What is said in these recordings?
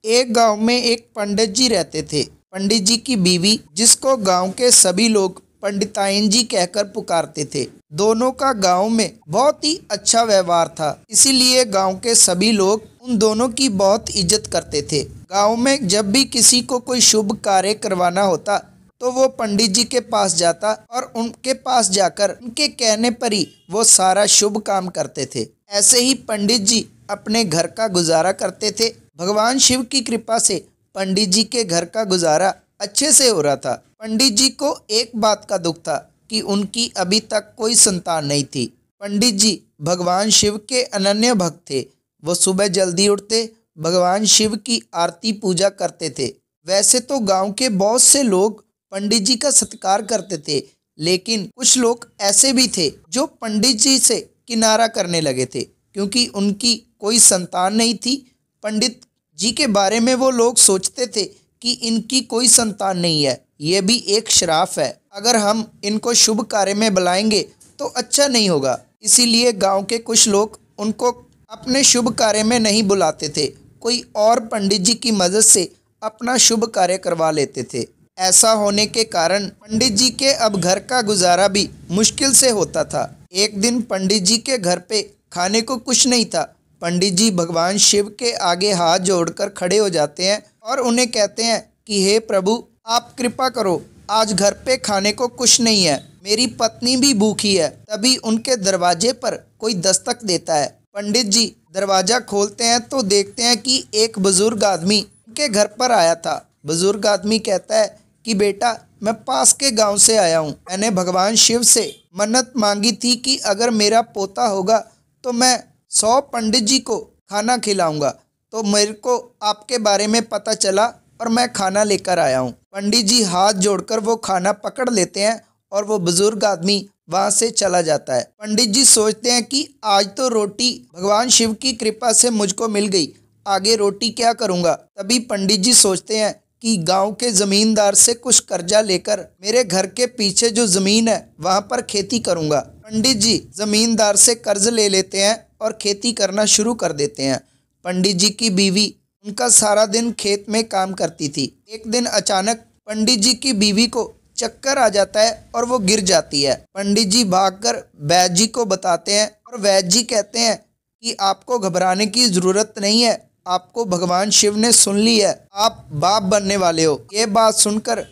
एक गांव में एक पंडित जी रहते थे। पंडित जी की बीवी, जिसको गांव के सभी लोग पंडिताइन जी कहकर पुकारते थे। दोनों का गांव में बहुत ही अच्छा व्यवहार था, इसीलिए गांव के सभी लोग उन दोनों की बहुत इज्जत करते थे। गांव में जब भी किसी को कोई शुभ कार्य करवाना होता तो वो पंडित जी के पास जाता और उनके पास जाकर उनके कहने पर ही वो सारा शुभ काम करते थे। ऐसे ही पंडित जी अपने घर का गुजारा करते थे। भगवान शिव की कृपा से पंडित जी के घर का गुजारा अच्छे से हो रहा था। पंडित जी को एक बात का दुख था कि उनकी अभी तक कोई संतान नहीं थी। पंडित जी भगवान शिव के अनन्य भक्त थे। वो सुबह जल्दी उठते, भगवान शिव की आरती पूजा करते थे। वैसे तो गांव के बहुत से लोग पंडित जी का सत्कार करते थे, लेकिन कुछ लोग ऐसे भी थे जो पंडित जी से किनारा करने लगे थे, क्योंकि उनकी कोई संतान नहीं थी। पंडित जी के बारे में वो लोग सोचते थे कि इनकी कोई संतान नहीं है, ये भी एक श्राप है। अगर हम इनको शुभ कार्य में बुलाएंगे तो अच्छा नहीं होगा। इसीलिए गांव के कुछ लोग उनको अपने शुभ कार्य में नहीं बुलाते थे, कोई और पंडित जी की मदद से अपना शुभ कार्य करवा लेते थे। ऐसा होने के कारण पंडित जी के अब घर का गुजारा भी मुश्किल से होता था। एक दिन पंडित जी के घर पे खाने को कुछ नहीं था। पंडित जी भगवान शिव के आगे हाथ जोड़कर खड़े हो जाते हैं और उन्हें कहते हैं कि हे प्रभु, आप कृपा करो, आज घर पे खाने को कुछ नहीं है, मेरी पत्नी भी भूखी है। तभी उनके दरवाजे पर कोई दस्तक देता है। पंडित जी दरवाजा खोलते हैं तो देखते हैं कि एक बुजुर्ग आदमी उनके घर पर आया था। बुजुर्ग आदमी कहता है कि बेटा, मैं पास के गांव से आया हूँ। मैंने भगवान शिव से मन्नत मांगी थी कि अगर मेरा पोता होगा तो मैं 100 पंडित जी को खाना खिलाऊंगा। तो मेरे को आपके बारे में पता चला और मैं खाना लेकर आया हूँ। पंडित जी हाथ जोड़कर वो खाना पकड़ लेते हैं और वो बुजुर्ग आदमी वहाँ से चला जाता है। पंडित जी सोचते हैं कि आज तो रोटी भगवान शिव की कृपा से मुझको मिल गई, आगे रोटी क्या करूँगा। तभी पंडित जी सोचते हैं कि गांव के ज़मींदार से कुछ कर्जा लेकर मेरे घर के पीछे जो ज़मीन है वहाँ पर खेती करूँगा। पंडित जी ज़मींदार से कर्ज ले लेते हैं और खेती करना शुरू कर देते हैं। पंडित जी की बीवी उनका सारा दिन खेत में काम करती थी। एक दिन अचानक पंडित जी की बीवी को चक्कर आ जाता है और वो गिर जाती है। पंडित जी भागकर वैद्य जी को बताते हैं और वैद्य जी कहते हैं कि आपको घबराने की ज़रूरत नहीं है, आपको भगवान शिव ने सुन ली है, आप बाप बनने वाले हो। ये बात सुनकर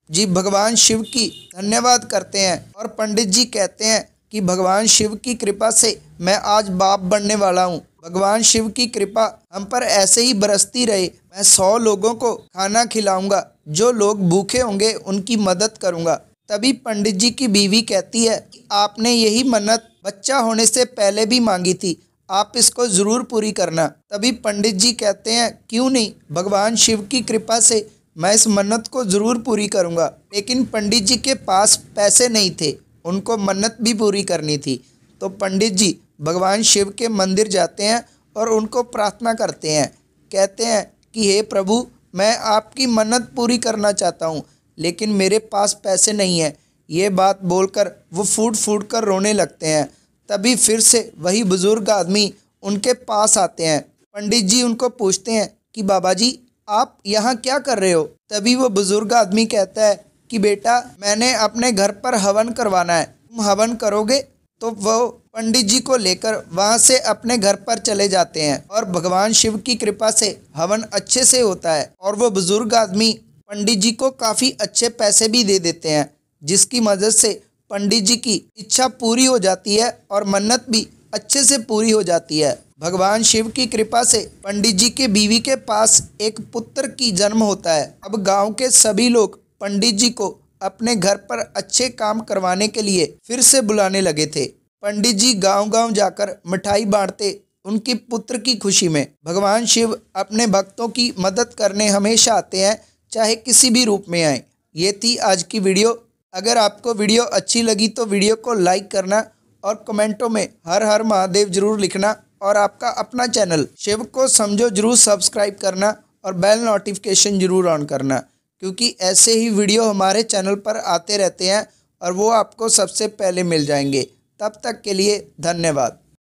जी भगवान शिव की धन्यवाद करते हैं और पंडित जी कहते हैं कि भगवान शिव की कृपा से मैं आज बाप बनने वाला हूँ। भगवान शिव की कृपा हम पर ऐसे ही बरसती रहे। मैं 100 लोगों को खाना खिलाऊंगा, जो लोग भूखे होंगे उनकी मदद करूंगा। तभी पंडित जी की बीवी कहती है कि आपने यही मन्नत बच्चा होने से पहले भी मांगी थी, आप इसको ज़रूर पूरी करना। तभी पंडित जी कहते हैं क्यों नहीं, भगवान शिव की कृपा से मैं इस मन्नत को ज़रूर पूरी करूंगा। लेकिन पंडित जी के पास पैसे नहीं थे, उनको मन्नत भी पूरी करनी थी। तो पंडित जी भगवान शिव के मंदिर जाते हैं और उनको प्रार्थना करते हैं। कहते हैं कि हे प्रभु, मैं आपकी मन्नत पूरी करना चाहता हूँ, लेकिन मेरे पास पैसे नहीं हैं। ये बात बोलकर वो फूट फूट कर रोने लगते हैं। तभी फिर से वही बुजुर्ग आदमी उनके पास आते हैं। पंडित जी उनको पूछते हैं कि बाबा जी, आप यहाँ क्या कर रहे हो। तभी वो बुजुर्ग आदमी कहता है कि बेटा, मैंने अपने घर पर हवन करवाना है, तुम हवन करोगे। तो वो पंडित जी को लेकर वहाँ से अपने घर पर चले जाते हैं और भगवान शिव की कृपा से हवन अच्छे से होता है और वो बुजुर्ग आदमी पंडित जी को काफ़ी अच्छे पैसे भी दे देते हैं, जिसकी मदद से पंडित जी की इच्छा पूरी हो जाती है और मन्नत भी अच्छे से पूरी हो जाती है। भगवान शिव की कृपा से पंडित जी के बीवी के पास एक पुत्र की जन्म होता है। अब गांव के सभी लोग पंडित जी को अपने घर पर अच्छे काम करवाने के लिए फिर से बुलाने लगे थे। पंडित जी गांव-गांव जाकर मिठाई बांटते उनकी पुत्र की खुशी में। भगवान शिव अपने भक्तों की मदद करने हमेशा आते हैं, चाहे किसी भी रूप में आए। ये थी आज की वीडियो। अगर आपको वीडियो अच्छी लगी तो वीडियो को लाइक करना और कमेंटों में हर हर महादेव जरूर लिखना और आपका अपना चैनल शिव को समझो जरूर सब्सक्राइब करना और बेल नोटिफिकेशन जरूर ऑन करना, क्योंकि ऐसे ही वीडियो हमारे चैनल पर आते रहते हैं और वो आपको सबसे पहले मिल जाएंगे। तब तक के लिए धन्यवाद।